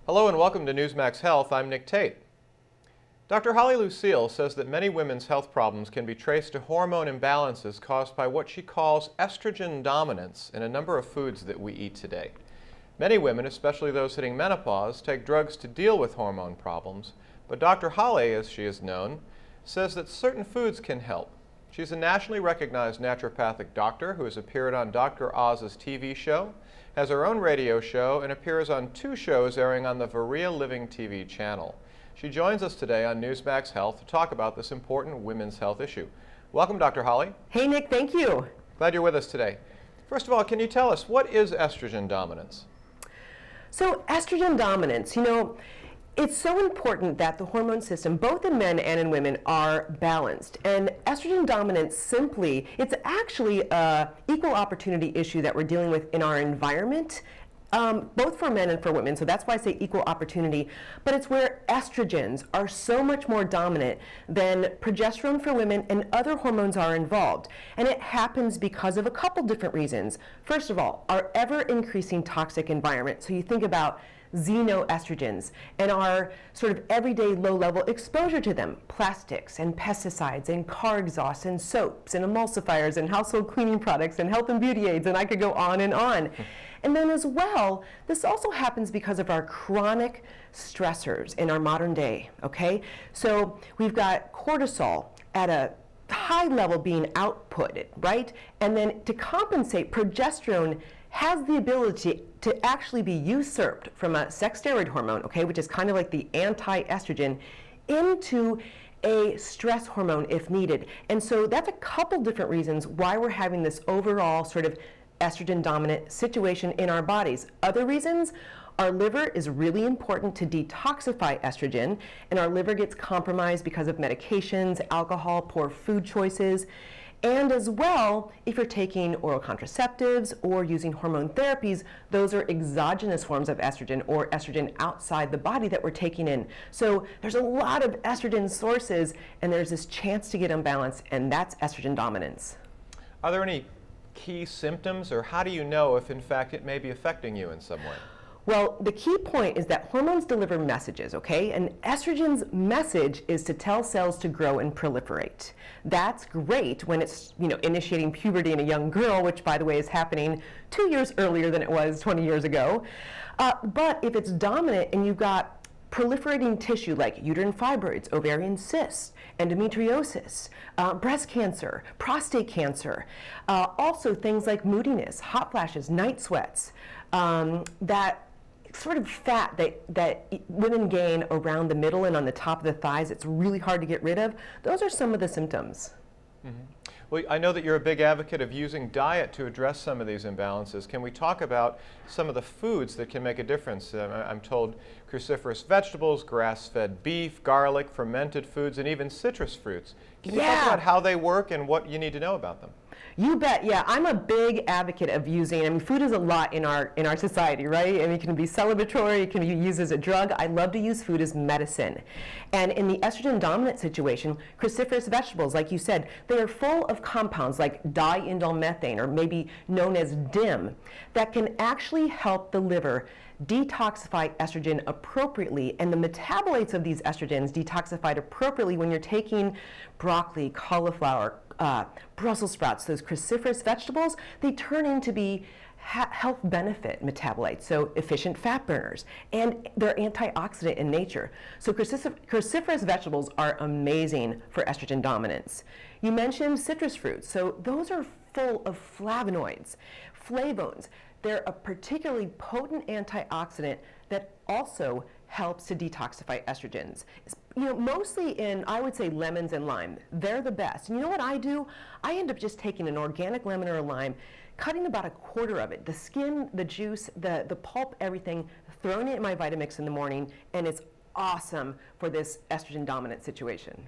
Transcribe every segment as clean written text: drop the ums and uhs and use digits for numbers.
Hello and welcome to Newsmax Health. I'm Nick Tate. Dr. Holly Lucille says that many women's health problems can be traced to hormone imbalances caused by what she calls estrogen dominance in a number of foods that we eat today. Many women, especially those hitting menopause, take drugs to deal with hormone problems, but Dr. Holly, as she is known, says that certain foods can help. She's a nationally recognized naturopathic doctor who has appeared on Dr. Oz's TV show, has her own radio show, and appears on 2 shows airing on the Varia Living TV channel. She joins us today on Newsmax Health to talk about this important women's health issue. Welcome, Dr. Holly. Hey, Nick, thank you. Glad you're with us today. First of all, can you tell us, what is estrogen dominance? So estrogen dominance, it's so important that the hormone system, both in men and in women, are balanced. And estrogen dominance it's actually an equal opportunity issue that we're dealing with in our environment, both for men and for women. So that's why I say equal opportunity. But it's where estrogens are so much more dominant than progesterone for women, and other hormones are involved. And it happens because of a couple different reasons. First of all, our ever-increasing toxic environment. So you think about xenoestrogens and our sort of everyday low-level exposure to them, plastics and pesticides and car exhaust and soaps and emulsifiers and household cleaning products and health and beauty aids, and I could go on and on. And then as well, this also happens because of our chronic stressors in our modern day, okay? So we've got cortisol at a high level being outputted, right? And then to compensate, progesterone has the ability to actually be usurped from a sex steroid hormone, okay, which is kind of like the anti-estrogen, into a stress hormone if needed. And so that's a couple different reasons why we're having this overall sort of estrogen dominant situation in our bodies. Other reasons, our liver is really important to detoxify estrogen, and our liver gets compromised because of medications, alcohol, poor food choices. And as well, if you're taking oral contraceptives or using hormone therapies, those are exogenous forms of estrogen, or estrogen outside the body that we're taking in. So there's a lot of estrogen sources, and there's this chance to get unbalanced, and that's estrogen dominance. Are there any key symptoms, or how do you know if in fact it may be affecting you in some way? Well, the key point is that hormones deliver messages, okay? And estrogen's message is to tell cells to grow and proliferate. That's great when it's, initiating puberty in a young girl, which, by the way, is happening 2 years earlier than it was 20 years ago. But if it's dominant and you've got proliferating tissue like uterine fibroids, ovarian cysts, endometriosis, breast cancer, prostate cancer, also things like moodiness, hot flashes, night sweats, that sort of fat that women gain around the middle and on the top of the thighs, it's really hard to get rid of. Those are some of the symptoms. Mm-hmm. Well, I know that you're a big advocate of using diet to address some of these imbalances. Can we talk about some of the foods that can make a difference? I'm told cruciferous vegetables, grass-fed beef, garlic, fermented foods, and even citrus fruits. Can you talk about how they work and what you need to know about them? You bet. Yeah, I'm a big advocate of using, food is a lot in our society, right? It can be celebratory, it can be used as a drug. I love to use food as medicine. And in the estrogen dominant situation, cruciferous vegetables, like you said, they are full of compounds like diindolylmethane, or maybe known as DIM, that can actually help the liver detoxify estrogen appropriately, and the metabolites of these estrogens detoxified appropriately when you're taking broccoli, cauliflower, Brussels sprouts, those cruciferous vegetables, they turn into be health benefit metabolites, so efficient fat burners, and they're antioxidant in nature. So cruciferous vegetables are amazing for estrogen dominance. You mentioned citrus fruits, so those are full of flavonoids, flavones. They're a particularly potent antioxidant that also helps to detoxify estrogens. Mostly in, I would say, lemons and lime. They're the best. And you know what I do? I end up just taking an organic lemon or a lime, cutting about a quarter of it, the skin, the juice, the pulp, everything, throwing it in my Vitamix in the morning, and it's awesome for this estrogen dominant situation.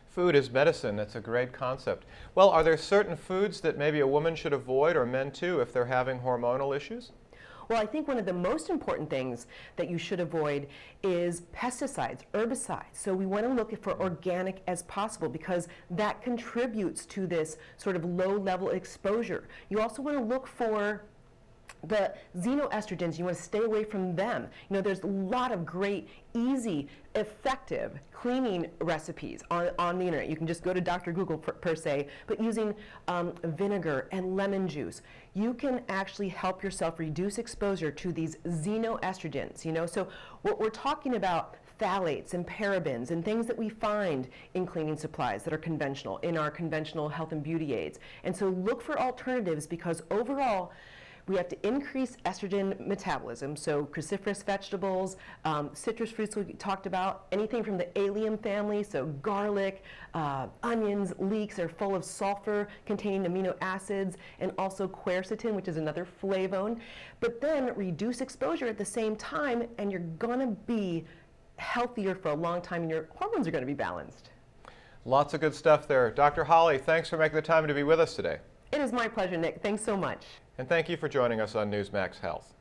Food is medicine. That's a great concept. Well, are there certain foods that maybe a woman should avoid, or men too, if they're having hormonal issues? Well, I think one of the most important things that you should avoid is pesticides, herbicides. So we want to look for organic as possible because that contributes to this sort of low-level exposure. You also want to look for the xenoestrogens. You want to stay away from them. You know, there's a lot of great, easy, effective cleaning recipes on the internet. You can just go to Dr. Google per se, but using vinegar and lemon juice, you can actually help yourself reduce exposure to these xenoestrogens. You know, so what we're talking about phthalates and parabens and things that we find in cleaning supplies that are conventional, in our conventional health and beauty aids. And so look for alternatives because overall, we have to increase estrogen metabolism, so cruciferous vegetables, citrus fruits we talked about, anything from the allium family, so garlic, onions, leeks are full of sulfur-containing amino acids, and also quercetin, which is another flavone. But then reduce exposure at the same time, and you're going to be healthier for a long time, and your hormones are going to be balanced. Lots of good stuff there. Dr. Holly, thanks for making the time to be with us today. It is my pleasure, Nick. Thanks so much. And thank you for joining us on Newsmax Health.